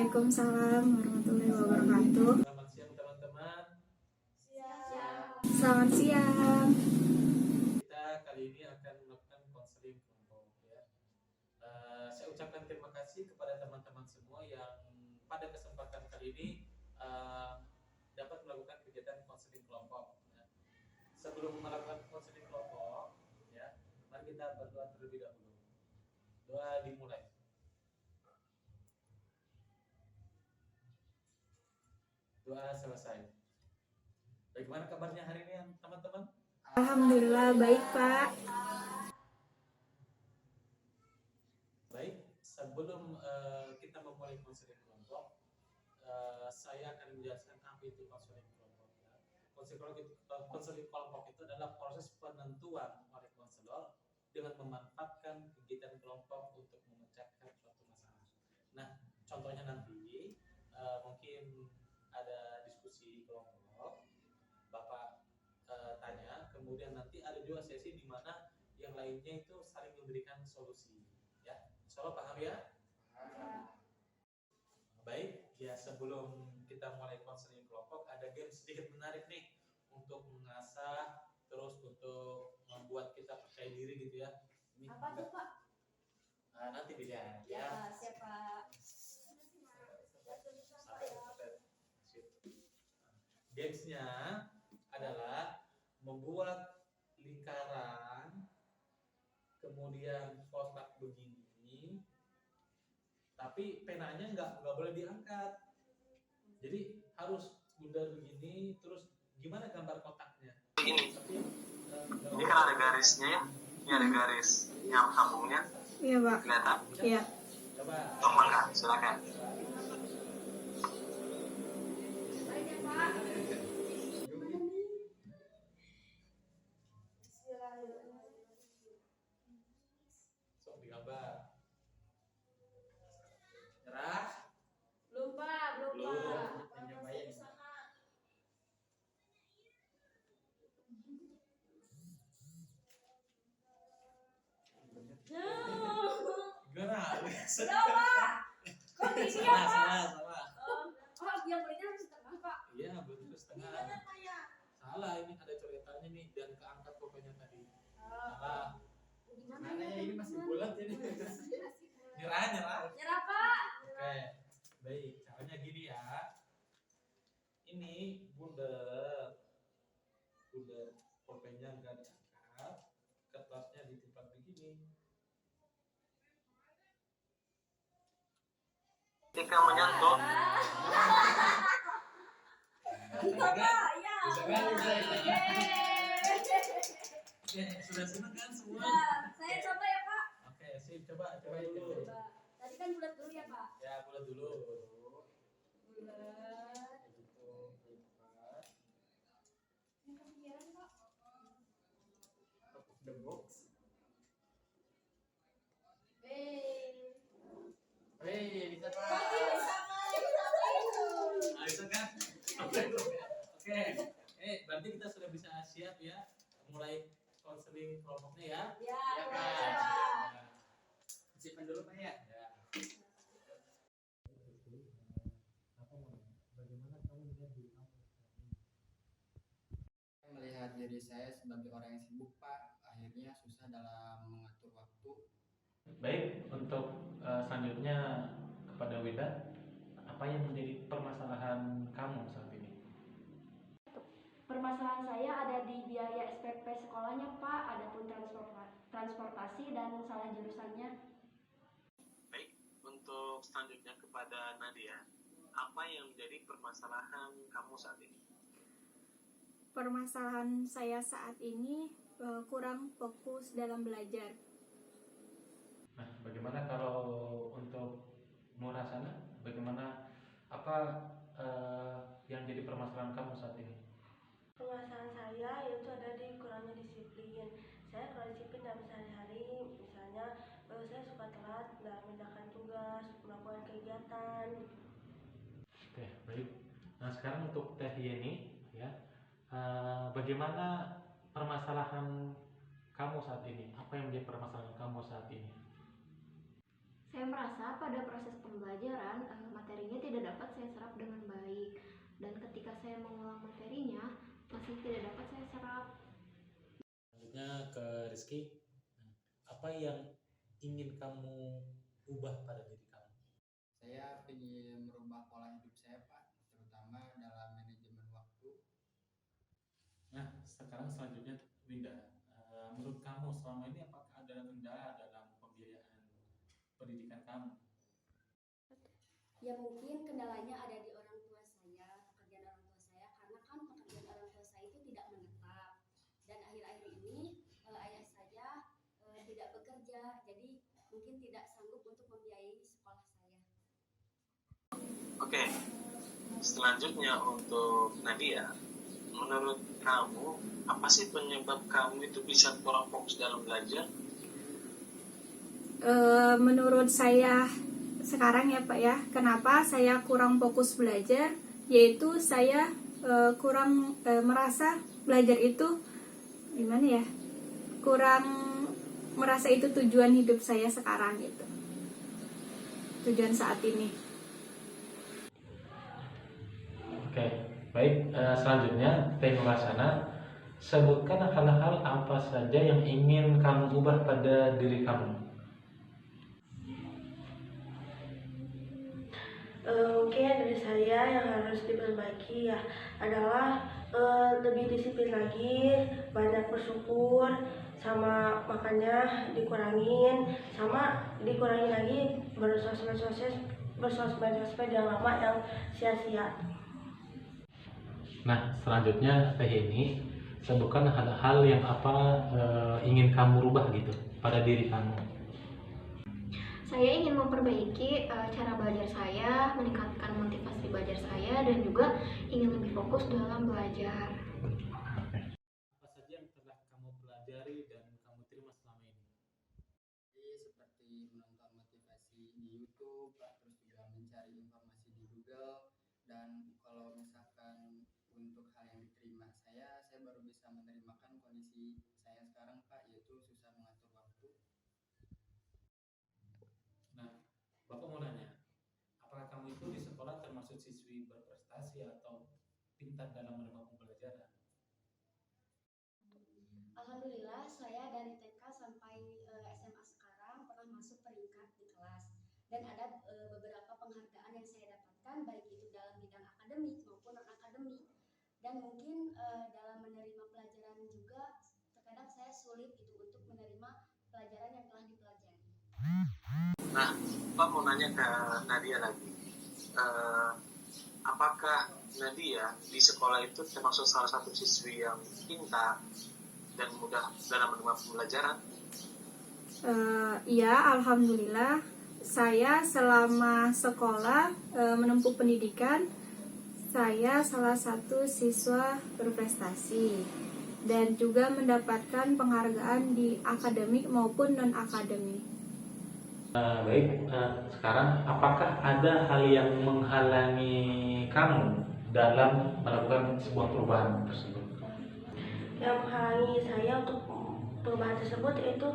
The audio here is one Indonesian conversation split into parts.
Waalaikumsalam warahmatullahi wabarakatuh. Selamat siang teman-teman. Selamat siang. Kita kali ini akan melakukan konseling kelompok ya. Saya ucapkan terima kasih kepada teman-teman semua yang pada kesempatan kali ini dapat melakukan kegiatan konseling kelompok. Ya. Sebelum melakukan konseling kelompok, ya, mari kita berdoa terlebih dahulu. Doa dimulai. Doa selesai. Bagaimana kabarnya hari ini teman-teman? Alhamdulillah baik Pak. Baik, sebelum kita memulai konseling kelompok, saya akan menjelaskan apa itu konseling kelompok. Ya. Konseling kelompok itu adalah proses penentuan oleh konselor dengan memanfaatkan kegiatan kelompok untuk memecahkan suatu masalah. Nah, contohnya nanti mungkin ada diskusi kelompok, Bapak tanya, kemudian nanti ada juga sesi di mana yang lainnya itu saling memberikan solusi. Ya, Insyaallah paham ya? Baik, ya sebelum kita mulai konseling kelompok, ada game sedikit menarik nih untuk mengasah, terus untuk membuat kita percaya diri gitu ya. Ini apa tuh Pak? Nanti dilihat Ya, ya. siapa? Gamesnya adalah membuat lingkaran, kemudian kotak begini, tapi penanya nggak boleh diangkat. Jadi harus bundar begini, terus gimana gambar kotaknya? Ini kan ada garisnya ya, ini ada garis yang sambungnya. Iya Pak. Kelihatan? Iya. Coba. Tolong kan, silakan. Sok digambar. Nyerah? Belum Pak, belum Pak. Nyobain. Gimana? Sudah Pak. Kok gini ya Pak? Salah. Oh, yang berinya harus setengah Pak. Iya, betul setengah. Salah, ini ada coretannya nih dan keangkat pokoknya tadi. Salah. Gimana Mana ya? ya, ini masih bulat ini. Nyerah. Nyerah Pak. Oke, baik. Caranya gini ya. Ini bundar, pulpennya nggak diangkat, kertasnya ditimpa begini. Ketika menyentuh, Bisa Pak, ya. Bisa. Yeay. Oke, sudah senang kan semua? Nah, saya coba ya Pak. Oke, sip. Coba dulu. Coba. Tadi kan bulat dulu ya Pak. Ya, bulat dulu. Bulat. Gitu, lipat. Yang kepikiran Pak. Out of the box. Bisa Pak. Kok bisa Pak? Bisa kan? Oke. Berarti kita sudah bisa siap ya mulai konseling kelompoknya ya. Ya, Ya boleh, kan? Pak. Ya. Simpan dulu Pak ya. Bagaimana kamu melihat diri kamu? Melihat diri saya sebagai orang yang sibuk Pak, akhirnya susah dalam mengatur waktu. Baik, untuk selanjutnya kepada Wida, apa yang menjadi permasalahan kamu saat ini? Permasalahan saya ada di biaya SPP sekolahnya Pak, adapun transportasi dan salah jurusannya. baik. Untuk selanjutnya kepada Nadia, apa yang menjadi permasalahan kamu saat ini? Permasalahan saya saat ini kurang fokus dalam belajar. Nah, bagaimana kalau untuk Murasana? Bagaimana yang jadi permasalahan kamu saat ini? Permasalahan saya yaitu ada di kurangnya disiplin. Saya kurang disiplin dalam sehari-hari, misalnya saya suka telat dalam mengerjakan tugas, melakukan kegiatan. Oke, baik. Nah, sekarang untuk Teh Yeni, ya, bagaimana permasalahan kamu saat ini? Apa yang menjadi permasalahan kamu saat ini? Saya merasa pada proses pembelajaran materinya dan ketika saya mengulang materinya masih tidak dapat saya serap. Selanjutnya ke Rizky. Apa yang ingin kamu ubah pada diri kamu? Saya ingin merubah pola hidup saya Pak, terutama dalam manajemen waktu. Nah, sekarang selanjutnya Winda. Menurut kamu selama ini apakah ada kendala dalam pembiayaan pendidikan kamu? Ya mungkin kendalanya ada di orang tua saya, pekerjaan orang tua saya, karena kan pekerjaan orang tua saya itu tidak menetap. Dan akhir-akhir ini ayah saya tidak bekerja, jadi mungkin tidak sanggup untuk membiayai sekolah saya. Oke, selanjutnya untuk Nadia, menurut kamu apa sih penyebab kamu itu bisa kurang fokus dalam belajar? Menurut saya sekarang ya Pak ya, kenapa saya kurang fokus belajar, yaitu saya kurang merasa belajar itu gimana ya, kurang merasa itu tujuan hidup saya sekarang gitu, tujuan saat ini. Oke, baik. Selanjutnya Teh Nulasana, sebutkan hal-hal apa saja yang ingin kamu ubah pada diri kamu. Mungkin dari saya yang harus diperbaiki ya adalah lebih disiplin lagi, banyak bersyukur, sama makannya dikurangin, sama dikurangin lagi bersosmed yang lama yang sia-sia. Nah, selanjutnya Teh ini, sebutkan hal-hal yang ingin kamu rubah gitu pada diri kamu. Saya ingin memperbaiki cara belajar saya, meningkatkan motivasi belajar saya, dan juga ingin lebih fokus dalam belajar. Apa saja yang telah kamu pelajari dan kamu terima selama ini? Jadi seperti menonton motivasi di YouTube, terus juga mencari informasi di Google, dan kalau misalkan untuk hal yang diterima saya baru bisa menerimakan kondisi saya sekarang Pak, yaitu susah mengatur waktu. Nah, Bapak mau nanya, apakah kamu itu di sekolah termasuk siswi berprestasi atau pintar dalam menerima pembelajaran? Alhamdulillah saya dari TK sampai SMA sekarang pernah masuk peringkat di kelas, dan ada beberapa penghargaan yang saya dapatkan baik itu dalam bidang akademik maupun non akademik. Dan mungkin dalam menerima pelajaran juga terkadang saya sulit itu untuk menerima pelajaran yang telah dipelajari. Nah, Pak mau nanya ke Nadia lagi. Apakah Nadia di sekolah itu termasuk salah satu siswi yang pintar dan mudah dalam menerima pembelajaran? Iya, alhamdulillah saya selama sekolah menempuh pendidikan, saya salah satu siswa berprestasi dan juga mendapatkan penghargaan di akademik maupun non akademik. Baik, sekarang apakah ada hal yang menghalangi kamu dalam melakukan sebuah perubahan tersebut? Yang menghalangi saya untuk perubahan tersebut yaitu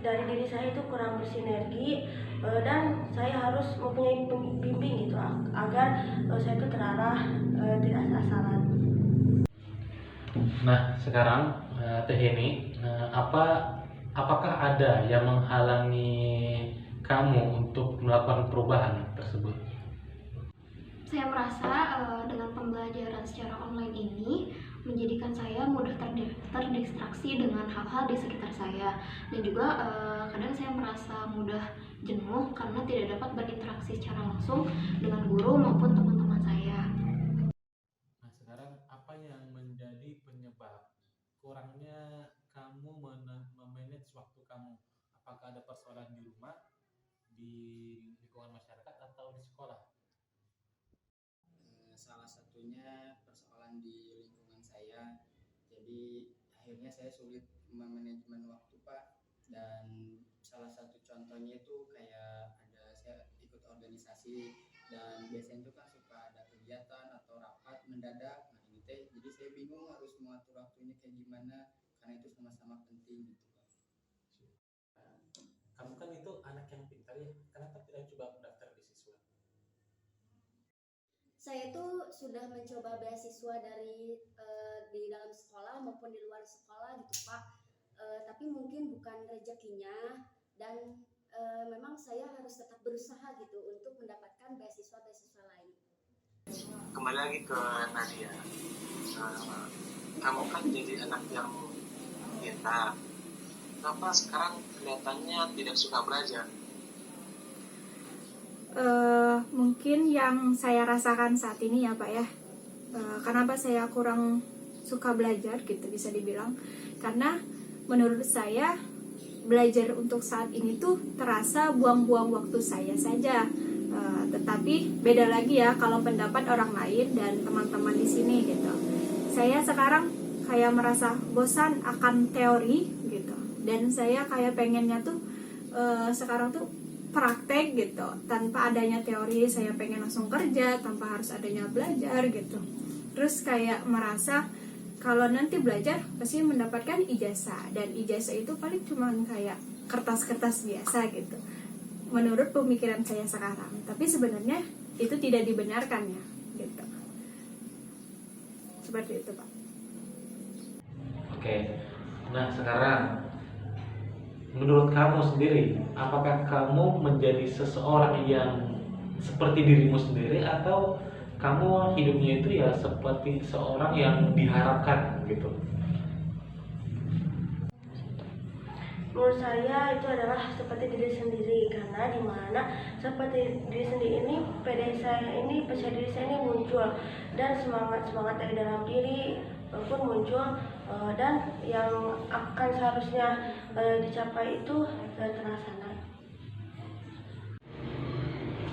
dari diri saya itu kurang bersinergi, dan saya harus mempunyai pembimbing gitu agar saya itu terarah, tidak asal-asalan. Nah, sekarang Teh ini, apakah ada yang menghalangi kamu untuk melakukan perubahan tersebut? Saya merasa dengan pembelajaran secara online ini menjadikan saya mudah terdistraksi dengan hal-hal di sekitar saya, dan juga kadang saya merasa mudah jenuh karena tidak dapat berinteraksi secara langsung dengan guru maupun teman-teman saya. Nah, sekarang apa yang menjadi penyebab kurangnya kamu memanage waktu kamu? Apakah ada persoalan di rumah, di lingkungan masyarakat, atau di sekolah? Salah satunya persoalan di lingkungan saya, jadi akhirnya saya sulit memanajemen waktu Pak, dan salah satu contohnya itu kayak ada saya ikut organisasi, dan biasanya itu kan suka ada kegiatan atau rapat mendadak. Nah ini teh jadi saya bingung harus mengatur waktunya kayak gimana, karena itu sama-sama penting gitu Pak. Kamu kan itu anak yang pintar ya, kenapa tidak coba mendaftar beasiswa? Saya tuh sudah mencoba beasiswa dari di dalam sekolah maupun di luar sekolah gitu Pak. Tapi mungkin bukan rezekinya dan memang saya harus tetap berusaha gitu untuk mendapatkan beasiswa-beasiswa lain. Kembali lagi ke Nadia. Kamu kan jadi anak yang pintar. Kenapa sekarang kelihatannya tidak suka belajar? Mungkin yang saya rasakan saat ini ya Pak ya, kenapa saya kurang suka belajar gitu bisa dibilang, karena menurut saya belajar untuk saat ini tuh terasa buang-buang waktu saya saja. Tetapi beda lagi ya kalau pendapat orang lain dan teman-teman di sini gitu. Saya sekarang kayak merasa bosan akan teori gitu, dan saya kayak pengennya tuh sekarang tuh praktek gitu. Tanpa adanya teori saya pengen langsung kerja tanpa harus adanya belajar gitu. Terus kayak merasa kalau nanti belajar pasti mendapatkan ijazah, dan ijazah itu paling cuman kayak kertas-kertas biasa gitu menurut pemikiran saya sekarang. Tapi sebenarnya itu tidak dibenarkan ya gitu. Seperti itu Pak. Oke, nah sekarang menurut kamu sendiri, apakah kamu menjadi seseorang yang seperti dirimu sendiri atau kamu hidupnya itu ya seperti seorang yang diharapkan gitu? Menurut saya itu adalah seperti diri sendiri, karena dimana seperti diri sendiri ini percaya diri saya ini muncul, dan semangat dari dalam diri pun muncul, dan yang akan seharusnya dicapai itu terlaksana.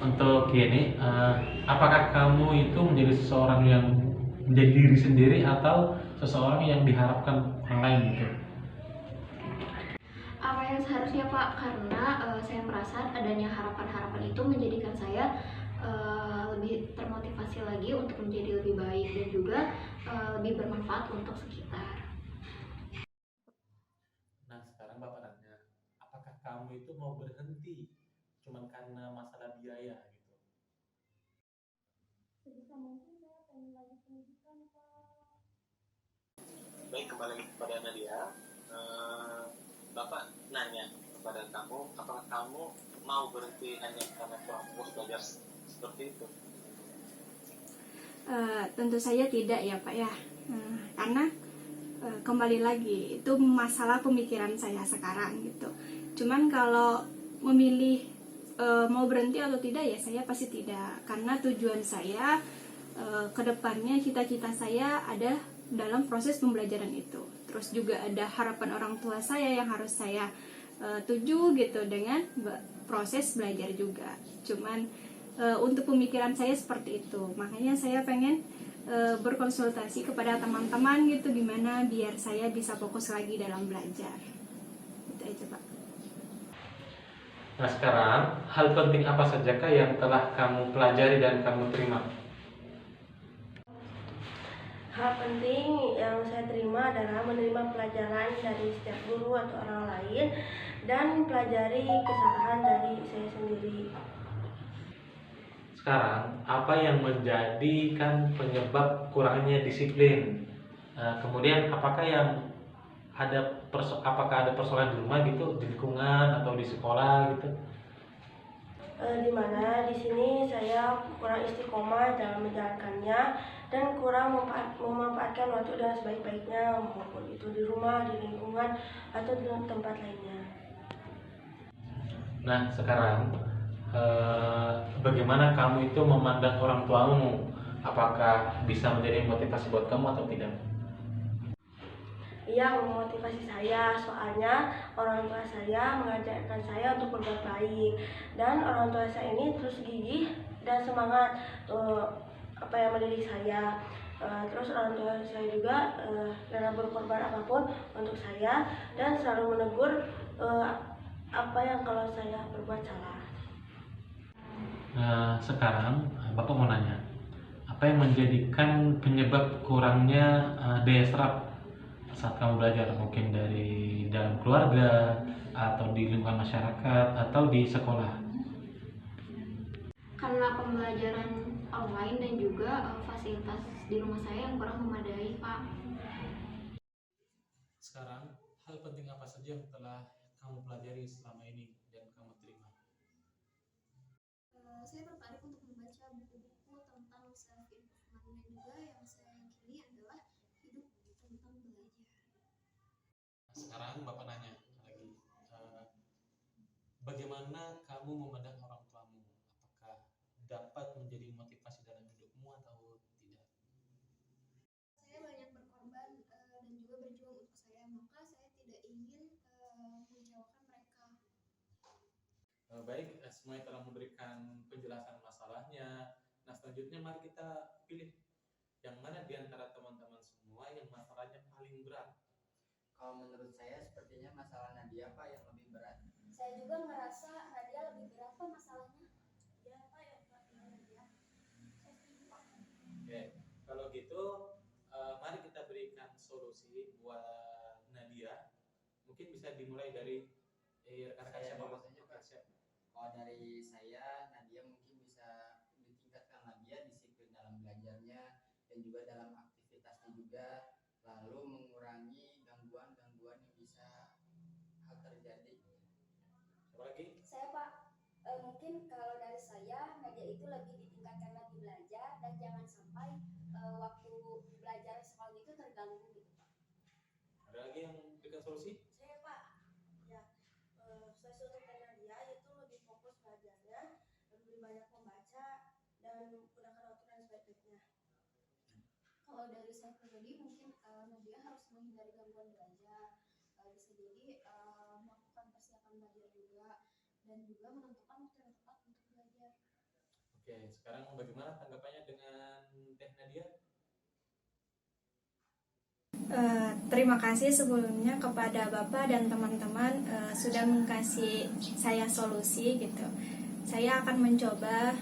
Untuk gini, apakah kamu itu menjadi seseorang yang menjadi diri sendiri atau seseorang yang diharapkan orang lain gitu? Apa yang seharusnya Pak, karena saya merasa adanya harapan-harapan itu menjadikan saya lebih termotivasi lagi untuk menjadi lebih baik dan juga lebih bermanfaat untuk sekitar. Nah sekarang Bapak nanya, apakah kamu itu mau berhenti cuman karena masalah biaya gitu? Sebisa mungkin saya pengen lagi pendidikan Pak. Baik, kembali lagi kepada Nadia. Bapak nanya kepada kamu, apakah kamu mau berhenti hanya karena kurang fokus belajar seperti itu? Tentu saja tidak ya Pak ya, karena kembali lagi itu masalah pemikiran saya sekarang gitu. Cuman kalau memilih mau berhenti atau tidak ya saya pasti tidak, karena tujuan saya kedepannya, cita-cita saya ada dalam proses pembelajaran itu. Terus juga ada harapan orang tua saya yang harus saya tuju gitu dengan proses belajar juga. Cuman untuk pemikiran saya seperti itu, makanya saya pengen berkonsultasi kepada teman-teman gitu, gimana biar saya bisa fokus lagi dalam belajar. Itu aja Pak. Nah sekarang, hal penting apa sajakah yang telah kamu pelajari dan kamu terima? Hal penting yang saya terima adalah menerima pelajaran dari setiap guru atau orang lain, dan pelajari kesalahan dari saya sendiri. Sekarang, apa yang menjadikan penyebab kurangnya disiplin? Kemudian, apakah ada persoalan di rumah gitu, di lingkungan atau di sekolah gitu? Di mana di sini saya kurang istiqomah dalam menjalankannya dan kurang memanfaatkan waktu dengan sebaik-baiknya, maupun itu di rumah, di lingkungan, atau di tempat lainnya. Nah, sekarang bagaimana kamu itu memandang orang tuamu? Apakah bisa menjadi motivasi buat kamu atau tidak? Ia memotivasi saya, soalnya orang tua saya mengajarkan saya untuk berbuat baik, dan orang tua saya ini terus gigih dan semangat mendidik saya. Terus orang tua saya juga rela berkorban apapun untuk saya, dan selalu menegur apa yang kalau saya berbuat salah. Sekarang Bapak mau nanya, apa yang menjadikan penyebab kurangnya daya serap saat kamu belajar? Mungkin dari dalam keluarga, atau di lingkungan masyarakat, atau di sekolah? Karena pembelajaran online dan juga fasilitas di rumah saya yang kurang memadai, Pak. Sekarang, hal penting apa saja yang telah kamu pelajari selama ini dan kamu terima? Saya tertarik untuk membaca buku-buku tentang self improvement dan juga yang saya yakini adalah hidup tentang belajar. Sekarang Bapak nanya lagi, bagaimana kamu memandang orang tuamu? Apakah dapat menjadi motivasi dalam hidupmu atau tidak? Saya banyak berkorban dan juga berjuang untuk saya, maka saya tidak ingin mengecewakan mereka. Baik, semuanya telah memberikan penjelasan masalahnya. Nah, selanjutnya mari kita pilih yang mana di antara teman-teman semua yang masalahnya paling berat. Kalau menurut saya sepertinya masalah Nadia Pak yang lebih berat. Saya juga ngerasa Nadia lebih berat Pak masalahnya. Ya Pak, ya Pak, ya Nadia. Saya setuju Pak. Oke, kalau gitu mari kita berikan solusi buat Nadia. Mungkin bisa dimulai dari rekan-rekan Saya siapa? dulu Pak? saja, Oke, Pak. siap. Kalau dari saya, Nadia mungkin bisa ditingkatkan lagi ya disiplin dalam belajarnya dan juga dalam aktivitasnya juga, lalu mengurangi gangguan-gangguan yang bisa hal terjadi. Siapa lagi? Saya Pak, mungkin kalau dari saya Nadia itu lebih ditingkatkan lagi belajar dan jangan sampai waktu belajar sekolah itu terganggu gitu Pak. Ada lagi yang berikan solusi? Saya Pak, ya solusi untuk Nadia itu lebih fokus belajarnya, lebih banyak membaca dan gunakan waktu dengan sebaik-baiknya. Kalau dari saya pribadi mungkin Nadia harus menghindari gangguan belajar, bisa jadi melakukan persiapan belajar juga dan juga menentukan waktu yang tepat untuk belajar. Oke, sekarang bagaimana tanggapannya dengan Teh Nadia? Terima kasih sebelumnya kepada Bapak dan teman-teman sudah mengkasih saya solusi gitu. Saya akan mencoba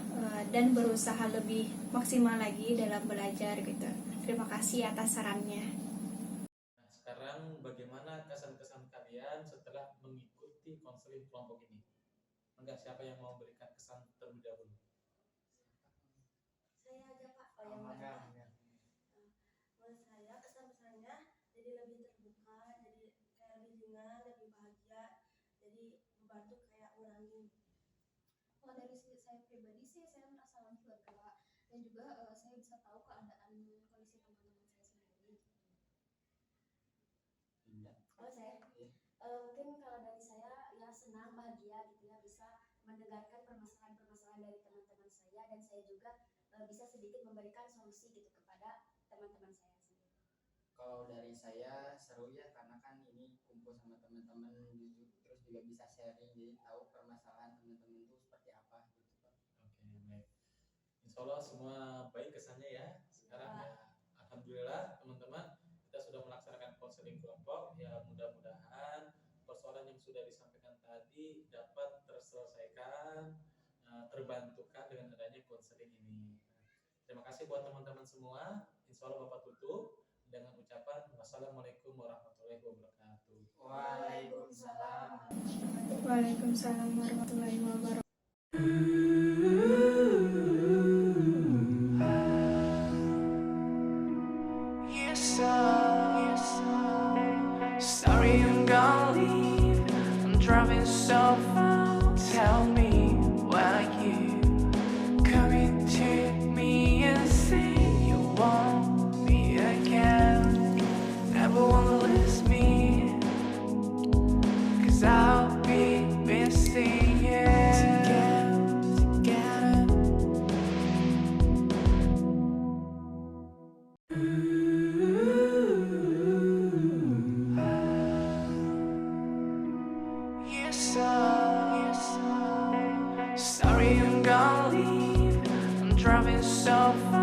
dan berusaha lebih maksimal lagi dalam belajar gitu. Terima kasih atas sarannya. Nah, sekarang bagaimana kesan-kesan kalian setelah mengikuti konseling kelompok ini? Enggak, siapa yang mau berikan kesan terlebih dahulu? Saya aja Pak. Enggak. Menurut saya kesan-kesannya jadi lebih terbuka, jadi kayak lebih ringan, lebih bahagia, jadi membantu kayak ngurangin. Kalau dari saya pribadi sih saya merasa lebih lega dan juga saya bisa tahu keadaan kondisi teman-teman saya sendiri. Tidak. Kalau saya mungkin kalau dari saya ya senang bahagia gitu ya bisa mendengarkan permasalahan-permasalahan dari teman-teman saya dan saya juga bisa sedikit memberikan solusi gitu kepada teman-teman saya sendiri. Kalau dari saya seru ya karena kan ini kumpul sama teman-teman terus juga bisa sharing jadi tahu permasalahan teman-teman itu seperti apa gitu Pak. Oke, baik. Insya Allah semua baik kesannya ya. Sekarang ya, alhamdulillah teman-teman kita sudah melaksanakan konseling kelompok. Ya mudah-mudahan persoalan yang sudah disampaikan tadi dapat terselesaikan, terbantukan dengan adanya konseling ini. Terima kasih buat teman-teman semua. Insya Allah Bapak tutup dengan ucapan wassalamualaikum warahmatullahi wabarakatuh. Waalaikumsalam. Waalaikumsalam warahmatullahi wabarakatuh. Sorry, I'm gonna leave. I'm driving so far. Tell me, why you coming to me and say you want me again? Never wanna lose me, 'cause I'll be missing you. Together. Sorry, I'm gonna leave. I'm driving so far.